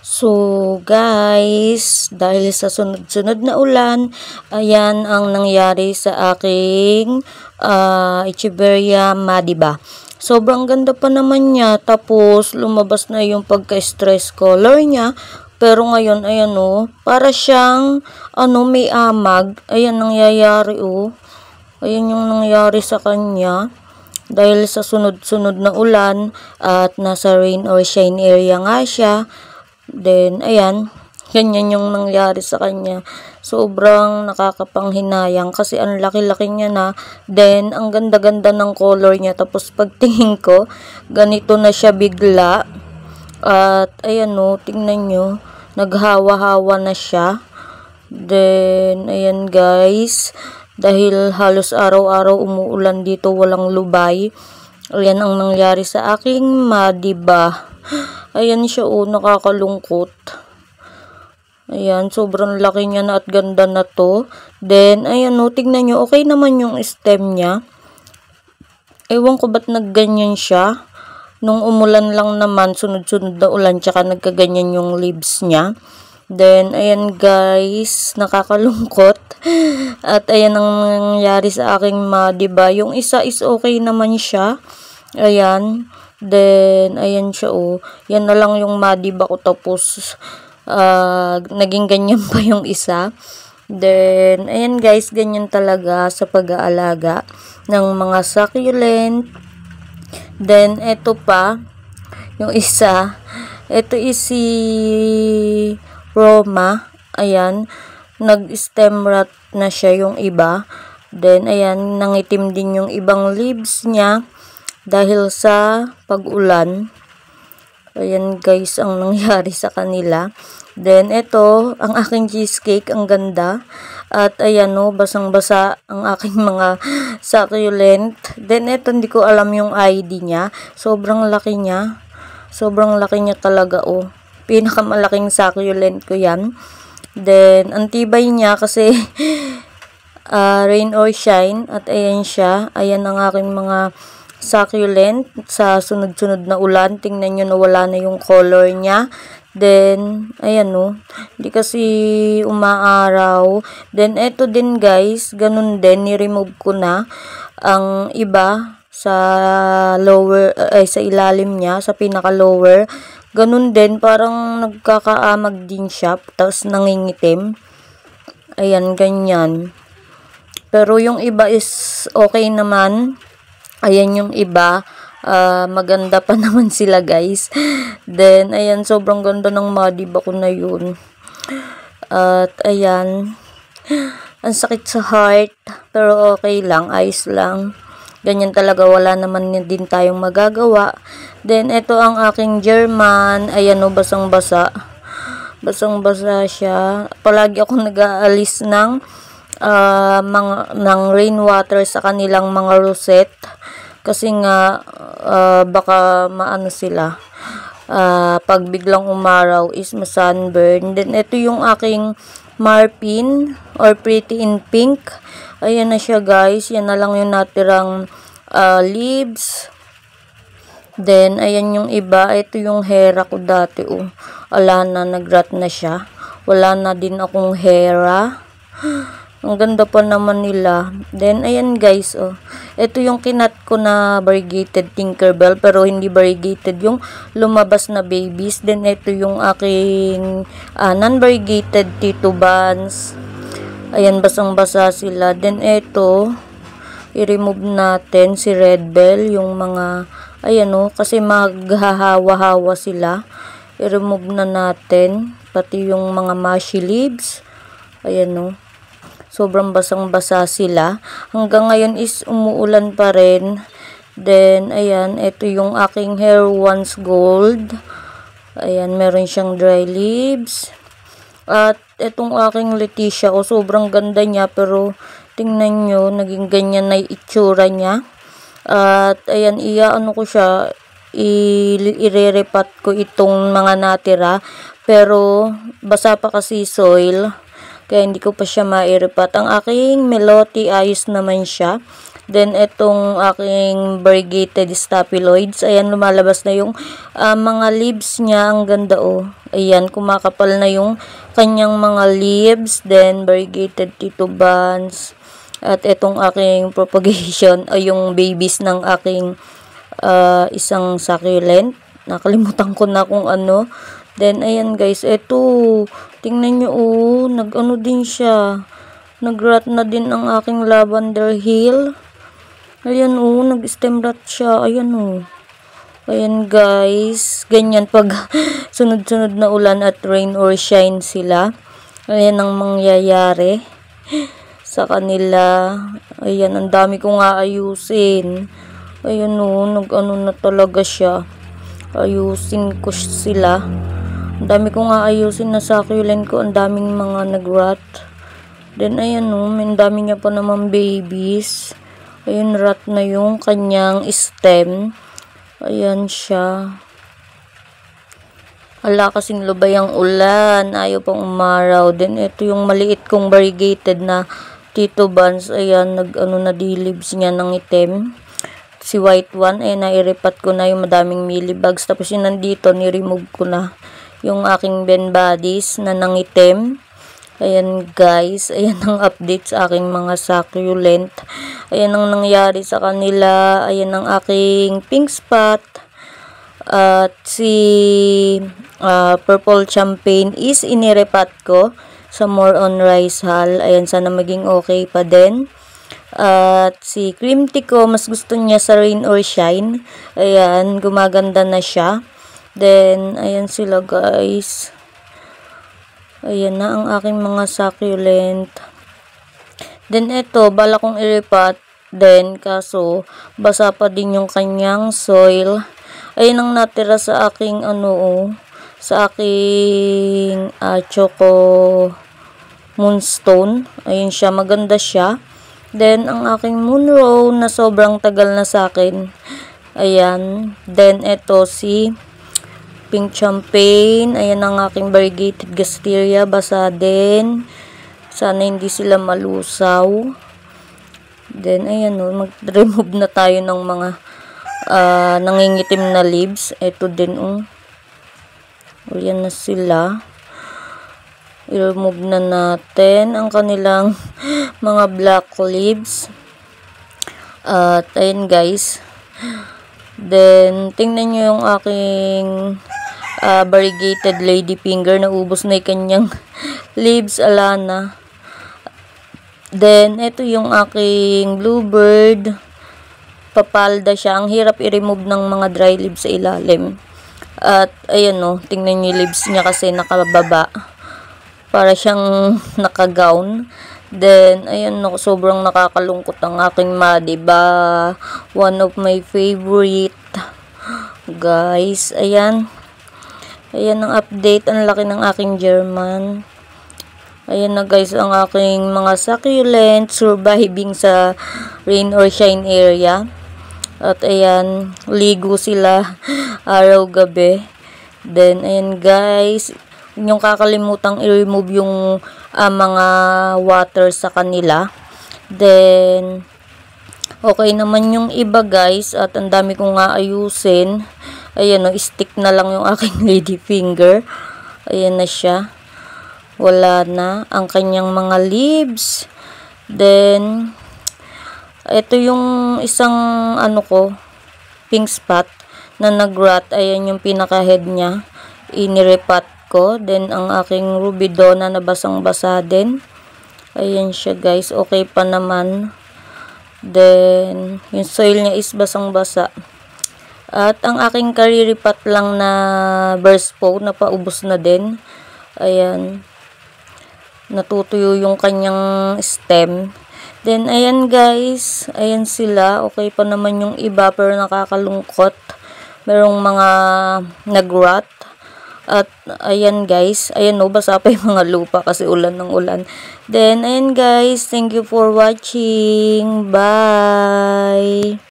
So guys, dahil sa sunod-sunod na ulan, ayan ang nangyari sa aking Echeveria madiba. Sobrang ganda pa naman niya, tapos lumabas na yung pagka-stress color niya. Pero ngayon, ayan para siyang may amag. Ayan nangyayari Ayan yung nangyari sa kanya. Dahil sa sunod-sunod na ulan at nasa rain or shine area nga siya. Then, ayan, ganyan yung nangyari sa kanya. Sobrang nakakapanghinayang kasi ang laki-laki niya na. Then, ang ganda-ganda ng color niya. Tapos, pagtingin ko, ganito na siya bigla. At, ayan tingnan nyo, naghawa-hawa na siya. Then, ayan guys, dahil halos araw-araw umuulan dito, walang lubay. Ayan ang nangyari sa aking madiba. Ayan siya nakakalungkot. Ayan, sobrang laki niya na at ganda na to. Then, ayan tignan nyo, okay naman yung stem niya. Ewan ko ba't nagganyan siya. Nung umulan lang naman, sunod-sunod na ulan, tsaka nagkaganyan yung leaves niya. Then, ayan guys, nakakalungkot. At ayan ang nangyari sa aking madiba. Yung isa is okay naman siya. Ayan. Then, ayan siya Yan na lang yung madiba ko, tapos naging ganyan pa yung isa. Then, ayan guys, ganyan talaga sa pag-aalaga ng mga succulent. Then, eto pa, yung isa, eto is si Roma. Ayan, nag-stem rot na siya yung iba. Then, ayan, nangitim din yung ibang leaves niya dahil sa pag-ulan. Ayan guys, ang nangyari sa kanila. Then, ito, ang aking cheesecake, ang ganda. At ayan basang-basa ang aking mga succulent. Then, ito, hindi ko alam yung ID niya. Sobrang laki niya. Sobrang laki niya talaga Pinakamalaking succulent ko yan. Then, ang tibay niya kasi rain or shine. At ayan siya. Ayan ang aking mga succulent sa sunod-sunod na ulan. Tingnan nyo na wala na yung color niya. Then, ayan hindi kasi umaaraw. Then, eto din guys, ganun din, ni-remove ko na ang iba sa lower, sa ilalim niya, sa pinaka-lower. Ganun din, parang nagkakaamag din siya, tapos nangingitim. Ayan, ganyan. Pero yung iba is okay naman. Ayan yung iba. Maganda pa naman sila guys. Then, ayan, sobrang ganda ng madiba ko na yun. At, ayan. Ang sakit sa heart. Pero okay lang. Ayos lang. Ganyan talaga. Wala naman din tayong magagawa. Then, ito ang aking German. Ayan basang-basa. Basang-basa siya. Palagi ako nag-aalis ng rainwater sa kanilang mga rosette. Kasi nga, baka maano sila. Pag biglang umaraw is ma-sunburn. Then, ito yung aking Marpin or Pretty in Pink. Ayan na siya guys. Yan na lang yung natirang leaves. Then, ayan yung iba. Ito yung hera ko dati. Ala na, nag-rot na siya. Wala na din akong hera. Ang ganda pa naman nila. Then, ayan guys, ito yung kinat ko na variegated Tinkerbell, pero hindi variegated yung lumabas na babies. Then, ito yung aking non-variegated Tito Buns. Ayan, basang-basa sila. Then, ito, i-remove natin si Red Bell, yung mga, ayan kasi maghahawa-hawa sila. I-remove na natin, pati yung mga mushy leaves. Ayan sobrang basang-basa sila. Hanggang ngayon is umuulan pa rin. Then, ayan, ito yung aking hair once gold. Ayan, meron siyang dry leaves. At itong aking Leticia, sobrang ganda niya. Pero, tingnan nyo, naging ganyan na itsura niya. At, ayan, ko siya. I-repat ko itong mga natira. Pero, basa pa kasi soil. Kaya hindi ko pa siya mairipat. Ang aking Meloti, ayos naman siya. Then, itong aking variegated staphyloids. Ayan, lumalabas na yung mga leaves niya. Ang ganda, oh. Ayan, kumakapal na yung kanyang mga leaves. Then, variegated titubans. At itong aking propagation, ay yung babies ng aking isang succulent. Nakalimutan ko na kung ano. Then, ayan guys, ito. Tingnan nyo, oh. Nag-ano din siya. Nag-rot na din ang aking lavender hill. Ayan, oh. Nag-stem rot siya. Ayan, oh. Ayan guys. Ganyan pag sunod-sunod na ulan at rain or shine sila. Ayan ang mangyayari sa kanila. Ayan, ang dami kong aayusin. Ayan, oh. Nag-ano na talaga siya. Ayusin ko sila. Ang dami kong aayusin na succulent ko. Ang daming mga nag-rot. Then, ayan, oh. May dami niya pa naman babies. Ayun, rot na yung kanyang stem. Ayan siya. Ala, kasing lubay ang ulan. Ayaw pang umaraw. Then, ito yung maliit kong variegated na titubans. Ayan, nag-ano na di-leaves niya ng itim. Si white one, ayan, nairipat ko na yung madaming millibugs. Tapos yun nandito, ni-remove ko na yung aking Ben Bodies na nangitim. Ayan guys, ayan ang update sa aking mga succulent. Ayan ang nangyari sa kanila. Ayan ang aking pink spot. At si purple champagne is inirepat ko sa more on rice hull. Ayan, sana maging okay pa din. At si cream tea ko, mas gusto niya sa rain or shine. Ayan, gumaganda na siya. Then, ayan sila guys. Ayan na ang aking mga succulent. Then, ito, bala kong iripat. Then, kaso, basa pa din yung kanyang soil. Ayan ang natira sa aking, sa aking choco moonstone. Ayan siya, maganda siya. Then, ang aking moonrow na sobrang tagal na sa akin. Ayan. Then, ito si pink champagne. Ayan ang aking variegated gasteria. Basa din. Sana hindi sila malusaw. Then, ayan o. Mag-remove na tayo ng mga nangingitim na leaves. Ito din o. Ayan na sila. I-remove na natin ang kanilang mga black leaves. At, ayan guys. Then, tingnan nyo yung aking variegated ladyfinger. Naubos na yung kanyang leaves, alana. Then, ito yung aking bluebird. Papalda siya. Ang hirap i-remove ng mga dry leaves sa ilalim. At, ayan o, tingnan nyo yung leaves niya kasi nakababa. Para siyang naka-gown. Then, ayan no, sobrang nakakalungkot ang aking Madiba. One of my favorite. Guys, ayan. Ayan ang update. Ang laki ng aking German. Ayan na guys, ang aking mga succulent surviving sa rain or shine area. At ayan, ligo sila araw-gabi. Then, ayan guys, yung kakalimutan i-remove yung mga water sa kanila. Then, okay naman yung iba guys. At ang dami kong nga ayusin. Ayan o, stick na lang yung aking ladyfinger. Ayan na siya. Wala na ang kanyang mga leaves. Then, ito yung isang pink spot na nag-rot. Ayan yung pinaka-head niya. Inirepat ko. Then, ang aking rubidona na basang-basa din. Ayan siya guys. Okay pa naman. Then, yung soil niya is basang-basa. At ang aking kariripat lang na burst po, napaubos na din. Ayan. Natutuyo yung kanyang stem. Then, ayan guys. Ayan sila. Okay pa naman yung iba pero nakakalungkot. Merong mga nag-rot. At, ayan guys. Ayan no, basa pa yung mga lupa kasi ulan ng ulan. Then, ayan guys. Thank you for watching. Bye!